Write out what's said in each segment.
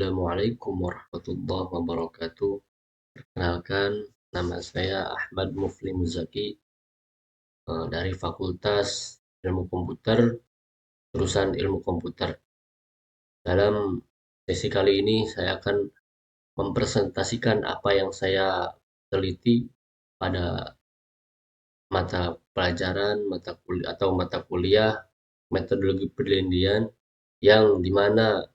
Assalamualaikum warahmatullahi wabarakatuh. Perkenalkan, nama saya Ahmad Mufli Muzaki dari Fakultas Ilmu Komputer, jurusan Ilmu Komputer. Dalam sesi kali ini saya akan mempresentasikan apa yang saya teliti pada mata pelajaran, mata kuliah, metodologi penelitian yang dimana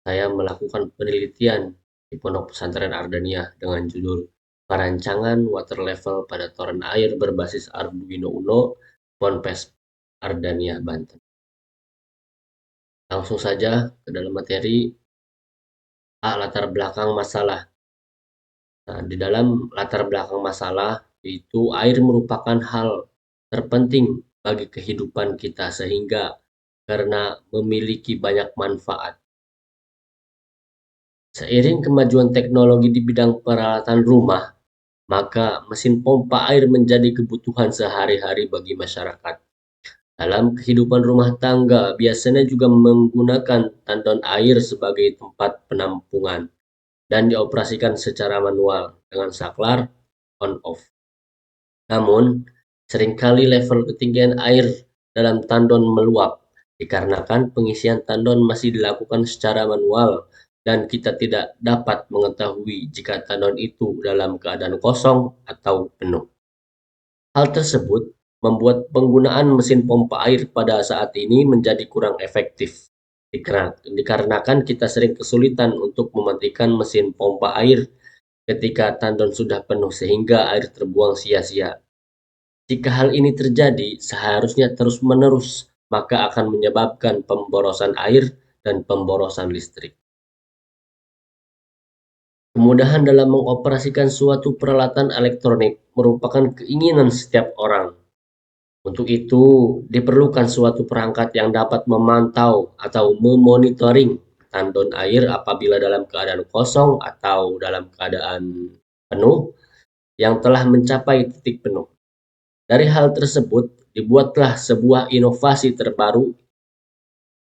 saya melakukan penelitian di Pondok Pesantren Ardania dengan judul "Perancangan Water Level pada Toren Air Berbasis Arduino Uno, Ponpes Ardania, Banten". Langsung saja ke dalam materi. Latar belakang masalah. Nah, di dalam latar belakang masalah itu air merupakan hal terpenting bagi kehidupan kita sehingga karena memiliki banyak manfaat. Seiring kemajuan teknologi di bidang peralatan rumah, maka mesin pompa air menjadi kebutuhan sehari-hari bagi masyarakat. Dalam kehidupan rumah tangga, biasanya juga menggunakan tandon air sebagai tempat penampungan dan dioperasikan secara manual dengan saklar on-off. Namun, seringkali level ketinggian air dalam tandon meluap dikarenakan pengisian tandon masih dilakukan secara manual dan kita tidak dapat mengetahui jika tandon itu dalam keadaan kosong atau penuh. Hal tersebut membuat penggunaan mesin pompa air pada saat ini menjadi kurang efektif, dikarenakan kita sering kesulitan untuk mematikan mesin pompa air ketika tandon sudah penuh sehingga air terbuang sia-sia. Jika hal ini terjadi seharusnya terus-menerus, maka akan menyebabkan pemborosan air dan pemborosan listrik. Kemudahan dalam mengoperasikan suatu peralatan elektronik merupakan keinginan setiap orang. Untuk itu, diperlukan suatu perangkat yang dapat memantau atau memonitoring tandon air apabila dalam keadaan kosong atau dalam keadaan penuh yang telah mencapai titik penuh. Dari hal tersebut, dibuatlah sebuah inovasi terbaru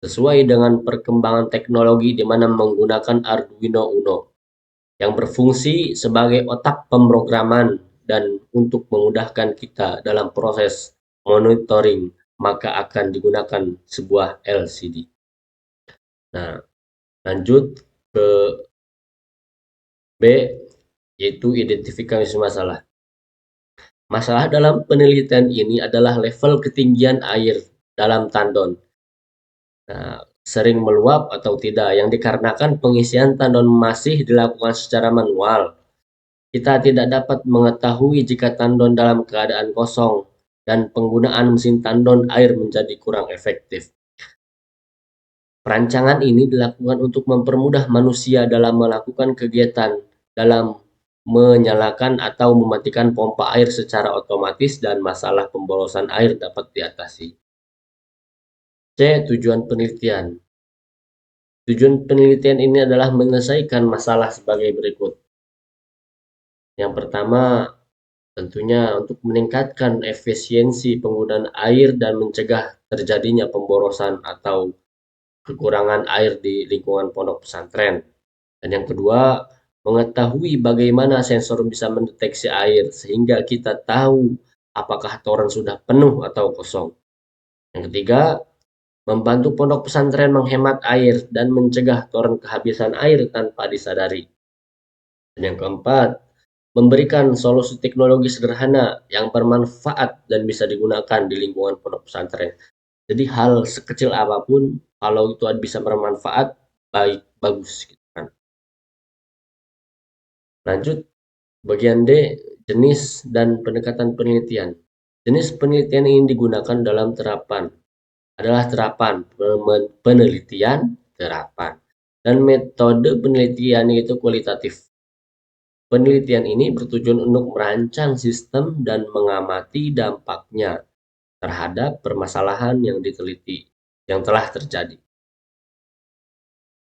sesuai dengan perkembangan teknologi di mana menggunakan Arduino Uno yang berfungsi sebagai otak pemrograman dan untuk memudahkan kita dalam proses monitoring, maka akan digunakan sebuah LCD. Nah, lanjut ke B, yaitu identifikasi masalah. Masalah dalam penelitian ini adalah level ketinggian air dalam tandon. Nah, sering meluap atau tidak yang dikarenakan pengisian tandon masih dilakukan secara manual. Kita tidak dapat mengetahui jika tandon dalam keadaan kosong dan penggunaan mesin tandon air menjadi kurang efektif. Perancangan ini dilakukan untuk mempermudah manusia dalam melakukan kegiatan dalam menyalakan atau mematikan pompa air secara otomatis dan masalah pemborosan air dapat diatasi. C. Tujuan penelitian. Tujuan penelitian ini adalah menyelesaikan masalah sebagai berikut. Yang pertama, tentunya untuk meningkatkan efisiensi penggunaan air dan mencegah terjadinya pemborosan atau kekurangan air di lingkungan pondok pesantren. Dan yang kedua, mengetahui bagaimana sensor bisa mendeteksi air sehingga kita tahu apakah toren sudah penuh atau kosong. Yang ketiga, membantu pondok pesantren menghemat air dan mencegah toren kehabisan air tanpa disadari. Dan yang keempat, memberikan solusi teknologi sederhana yang bermanfaat dan bisa digunakan di lingkungan pondok pesantren. Jadi hal sekecil apapun, kalau itu bisa bermanfaat, bagus. Gitu kan. Lanjut, bagian D, jenis dan pendekatan penelitian. Jenis penelitian ini digunakan dalam adalah terapan, penelitian, terapan. Dan metode penelitian itu kualitatif. Penelitian ini bertujuan untuk merancang sistem dan mengamati dampaknya terhadap permasalahan yang diteliti, yang telah terjadi.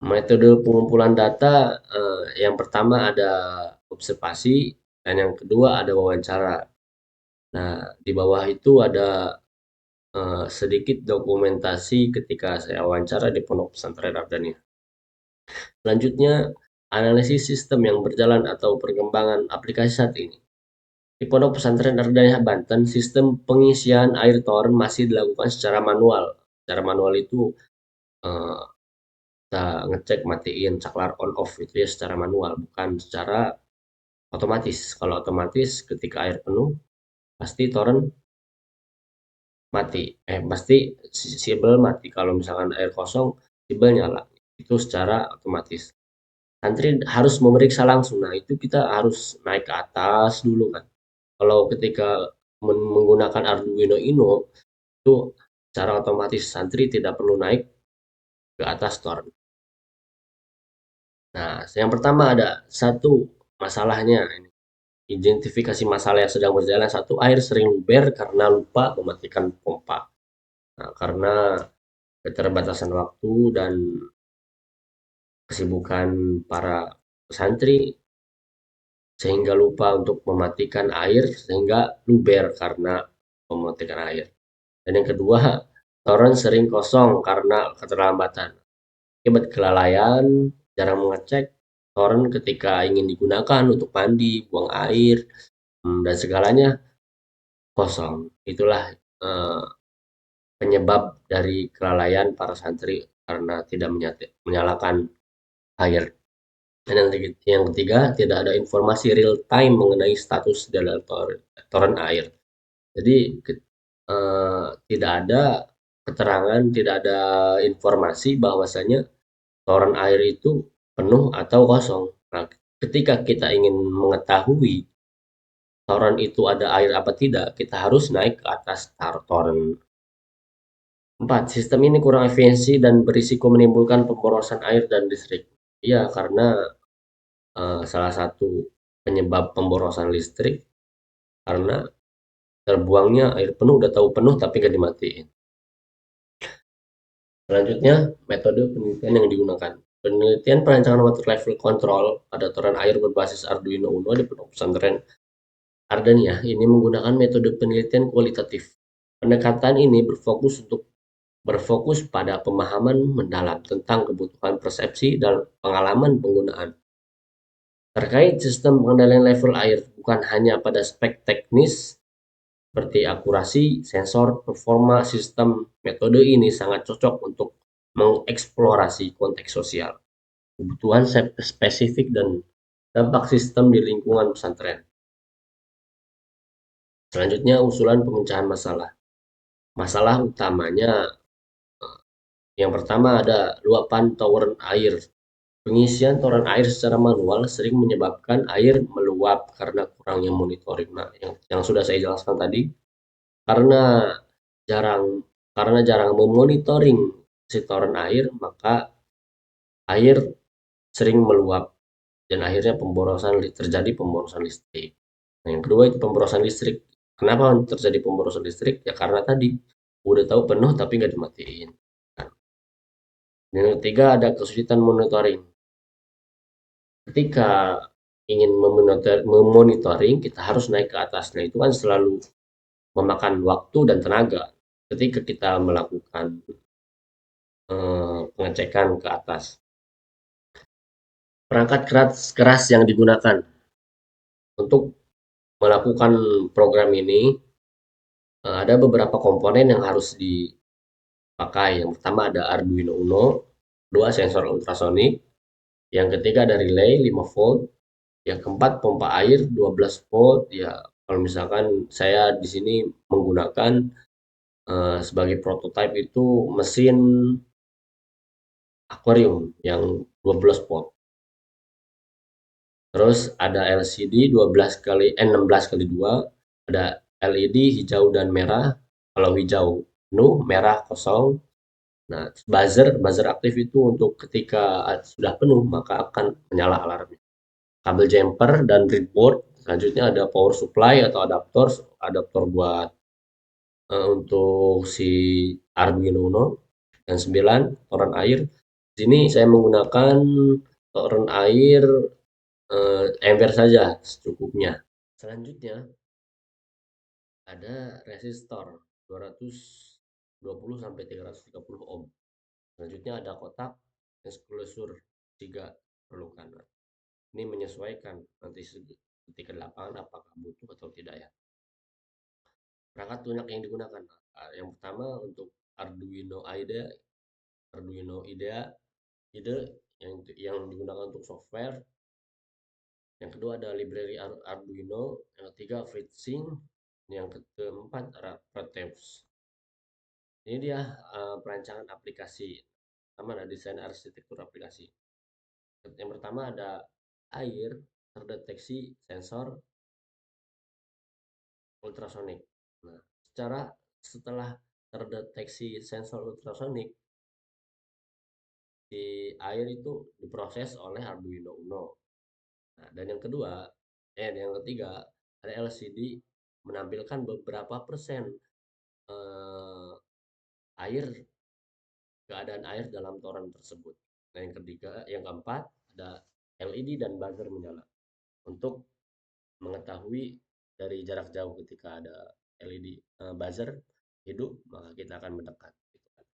Metode pengumpulan data, yang pertama ada observasi dan yang kedua ada wawancara. Nah, di bawah itu ada sedikit dokumentasi ketika saya wawancara di Pondok Pesantren Ardania. Selanjutnya, analisis sistem yang berjalan atau perkembangan aplikasi saat ini. Di Pondok Pesantren Ardaya Banten, sistem pengisian air toren masih dilakukan secara manual. Secara manual itu eh, kita ngecek matiin saklar on off itu ya secara manual, bukan secara otomatis. Kalau otomatis ketika air penuh pasti toren mati. Pasti sibel mati. Kalau misalkan air kosong, sibel nyala. Itu secara otomatis. Santri harus memeriksa langsung. Nah, itu kita harus naik ke atas dulu kan. Kalau ketika menggunakan Arduino Uno, itu secara otomatis santri tidak perlu naik ke atas torrent. Nah, yang pertama ada satu masalahnya ini. Identifikasi masalah yang sedang berjalan. Satu, air sering luber karena lupa mematikan pompa. Nah, karena keterbatasan waktu dan kesibukan para santri sehingga lupa untuk mematikan air sehingga luber karena mematikan air. Dan yang kedua, toren sering kosong karena keterlambatan. Akibat kelalaian, jarang mengecek toren ketika ingin digunakan untuk mandi, buang air, dan segalanya kosong. Itulah eh, penyebab dari kelalaian para santri karena tidak menyalakan air. Dan yang ketiga, tidak ada informasi real time mengenai status dalam toren air. Jadi tidak ada keterangan, tidak ada informasi bahwasanya toren air itu penuh atau kosong. Nah, ketika kita ingin mengetahui toren itu ada air apa tidak, kita harus naik ke atas toren. 4. Sistem ini kurang efisiensi dan berisiko menimbulkan pemborosan air dan listrik. Iya, karena salah satu penyebab pemborosan listrik karena terbuangnya air penuh, udah tahu penuh tapi nggak dimatiin. Selanjutnya, metode penelitian yang digunakan. Penelitian perancangan water level control pada toren air berbasis Arduino Uno di Pondok Pesantren Ardania ini menggunakan metode penelitian kualitatif. Pendekatan ini berfokus pada pemahaman mendalam tentang kebutuhan persepsi dan pengalaman penggunaan. Terkait sistem pengendalian level air, bukan hanya pada spek teknis seperti akurasi, sensor, performa sistem, metode ini sangat cocok untuk mengeksplorasi konteks sosial, kebutuhan spesifik dan dampak sistem di lingkungan pesantren. Selanjutnya, usulan pemecahan masalah. Masalah utamanya yang pertama ada luapan tower air. Pengisian toren air secara manual sering menyebabkan air meluap karena kurangnya monitoring. Nah, yang sudah saya jelaskan tadi, karena jarang jarang memonitoring si toren air, maka air sering meluap dan akhirnya terjadi pemborosan listrik. Nah, yang kedua itu pemborosan listrik. Kenapa terjadi pemborosan listrik? Ya karena tadi udah tahu penuh tapi nggak dimatiin. Nah, dan yang ketiga ada kesulitan monitoring. Ketika ingin memonitoring, kita harus naik ke atas. Nah, itu kan selalu memakan waktu dan tenaga ketika kita melakukan pengecekan ke atas. Perangkat keras yang digunakan untuk melakukan program ini ada beberapa komponen yang harus dipakai. Yang pertama ada Arduino Uno, dua sensor ultrasonik, yang ketiga ada relay 5 volt, yang keempat pompa air 12 volt. Ya kalau misalkan saya di sini menggunakan sebagai prototipe itu mesin akuarium yang 12 volt. Terus ada LCD 16 kali 2, ada LED hijau dan merah. Kalau hijau penuh, merah kosong. Nah, buzzer aktif itu untuk ketika sudah penuh maka akan menyala alarmnya. Kabel jumper dan breadboard. Selanjutnya ada power supply atau adaptor buat untuk si Arduino Uno. Dan 9 toren air. Di sini saya menggunakan toren air ember saja secukupnya. Selanjutnya ada resistor 220 sampai 330 ohm. Selanjutnya ada kotak enclosure juga perlukan. Ini menyesuaikan nanti ketika di lapangan apakah butuh atau tidak ya. Perangkat lunak yang digunakan. Yang pertama untuk Arduino IDE, Arduino IDEA, IDE yang digunakan untuk software. Yang kedua ada library Arduino, yang ketiga FreeSync, yang keempat Proteus. Ini dia perancangan aplikasi. Pertama ada desain arsitektur aplikasi. Yang pertama ada air terdeteksi sensor ultrasonik. Nah, setelah terdeteksi sensor ultrasonik, di air itu diproses oleh Arduino Uno. Nah, dan yang ketiga ada LCD menampilkan beberapa persen eh, air keadaan air dalam toren tersebut. Nah, yang keempat ada LED dan buzzer menyala untuk mengetahui dari jarak jauh ketika ada LED buzzer hidup maka kita akan mendekat. Gitu kan.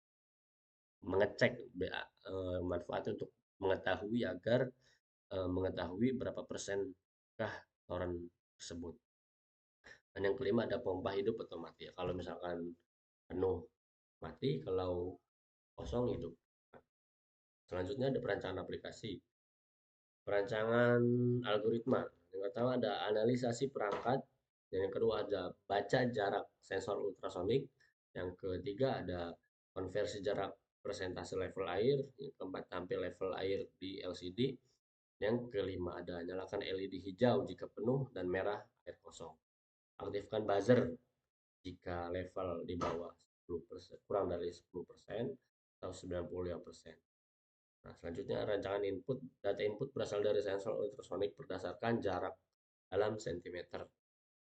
Mengecek manfaatnya untuk mengetahui agar mengetahui berapa persenkah toren tersebut. Dan yang kelima ada pompa hidup atau mati. Kalau misalkan penuh mati, kalau kosong hidup. Selanjutnya ada perancangan aplikasi. Perancangan algoritma. Yang pertama ada analisasi perangkat. Yang kedua ada baca jarak sensor ultrasonik. Yang ketiga ada konversi jarak persentase level air. Yang keempat tampil level air di LCD. Yang kelima ada nyalakan LED hijau jika penuh dan merah air kosong. Aktifkan buzzer jika level di bawah 10%, kurang dari 10% atau 95%. Nah, selanjutnya rancangan input. Data input berasal dari sensor ultrasonik berdasarkan jarak dalam sentimeter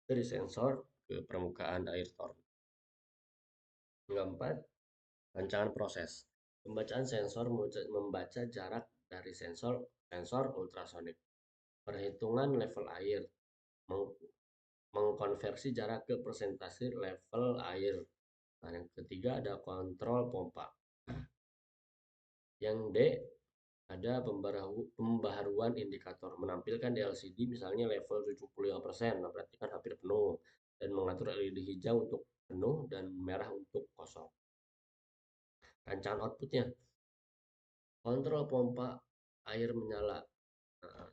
dari sensor ke permukaan air toren. Yang keempat, rancangan proses. Pembacaan sensor membaca jarak dari sensor ultrasonik. Perhitungan level air, mengkonversi jarak ke persentase level air. Nah, yang ketiga ada kontrol pompa. Yang D ada pembaharuan indikator, menampilkan di LCD misalnya level 75%, nah berarti kan hampir penuh, dan mengatur LED hijau untuk penuh dan merah untuk kosong. Rancangan outputnya, kontrol pompa air menyala. Nah,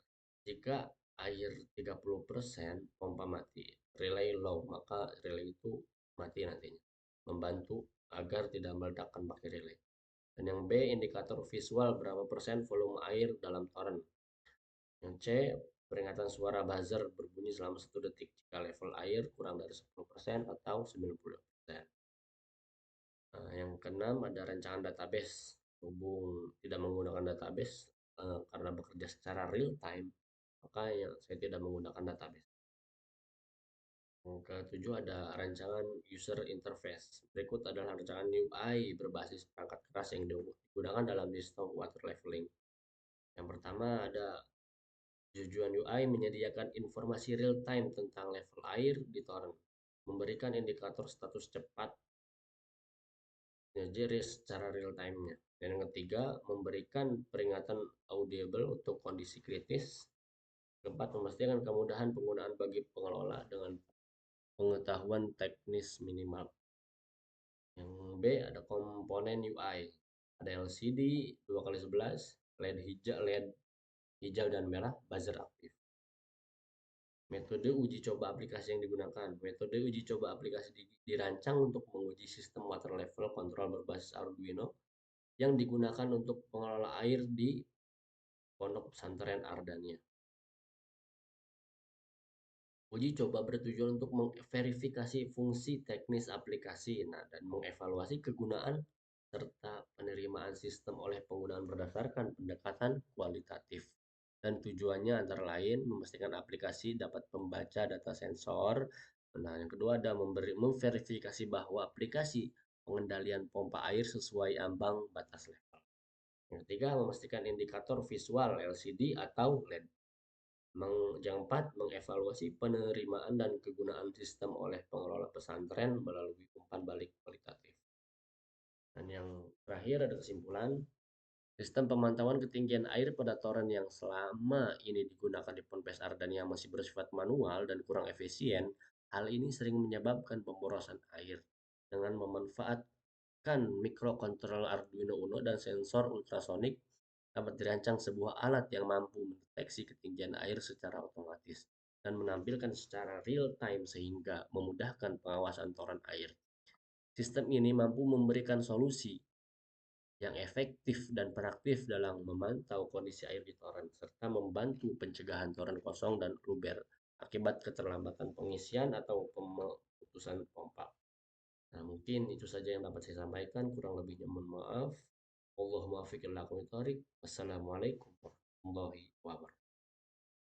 jika air 30% pompa mati, relay low, maka relay itu mati nantinya. Membantu agar tidak meledakkan pakai relay. Dan yang B, indikator visual berapa persen volume air dalam toren. Yang C, peringatan suara buzzer berbunyi selama 1 detik jika level air kurang dari 10% atau 90%. Nah, yang keenam ada rancangan database. Tidak menggunakan database karena bekerja secara real time, maka saya tidak menggunakan database. Yang ketujuh ada rancangan user interface. Berikut adalah rancangan UI berbasis perangkat keras yang digunakan dalam sistem water leveling. Yang pertama ada tujuan UI menyediakan informasi real time tentang level air di toren, memberikan indikator status cepat jadi secara real time-nya. Dan yang ketiga, memberikan peringatan audible untuk kondisi kritis. Keempat, memastikan kemudahan penggunaan bagi pengelola dengan pengetahuan teknis minimal. Yang B ada komponen UI. Ada LCD 2x11, LED hijau dan merah, buzzer aktif. Metode uji coba aplikasi yang digunakan. Metode uji coba aplikasi dirancang untuk menguji sistem water level control berbasis Arduino yang digunakan untuk pengelola air di Pondok Pesantren Ardania. Uji coba bertujuan untuk memverifikasi fungsi teknis aplikasi dan mengevaluasi kegunaan serta penerimaan sistem oleh penggunaan berdasarkan pendekatan kualitatif. Dan tujuannya antara lain memastikan aplikasi dapat membaca data sensor. Nah, yang kedua ada memverifikasi bahwa aplikasi pengendalian pompa air sesuai ambang batas level. Yang ketiga, memastikan indikator visual LCD atau LED. Yang keempat, mengevaluasi penerimaan dan kegunaan sistem oleh pengelola pesantren melalui umpan balik kualitatif. Dan yang terakhir ada kesimpulan, Sistem pemantauan ketinggian air pada toren yang selama ini digunakan di Ponpes Ardan yang masih bersifat manual dan kurang efisien, hal ini sering menyebabkan pemborosan air. Dengan memanfaatkan mikrokontroller Arduino Uno dan sensor ultrasonik, dapat dirancang sebuah alat yang mampu mendeteksi ketinggian air secara otomatis dan menampilkan secara real time sehingga memudahkan pengawasan toren air. Sistem ini mampu memberikan solusi yang efektif dan praktis dalam memantau kondisi air di toren, serta membantu pencegahan toren kosong dan luber akibat keterlambatan pengisian atau pemutusan pompa. Nah, mungkin itu saja yang dapat saya sampaikan. Kurang lebihnya mohon maaf. Allahumma fiqh. Wassalamualaikum warahmatullahi wabarakatuh.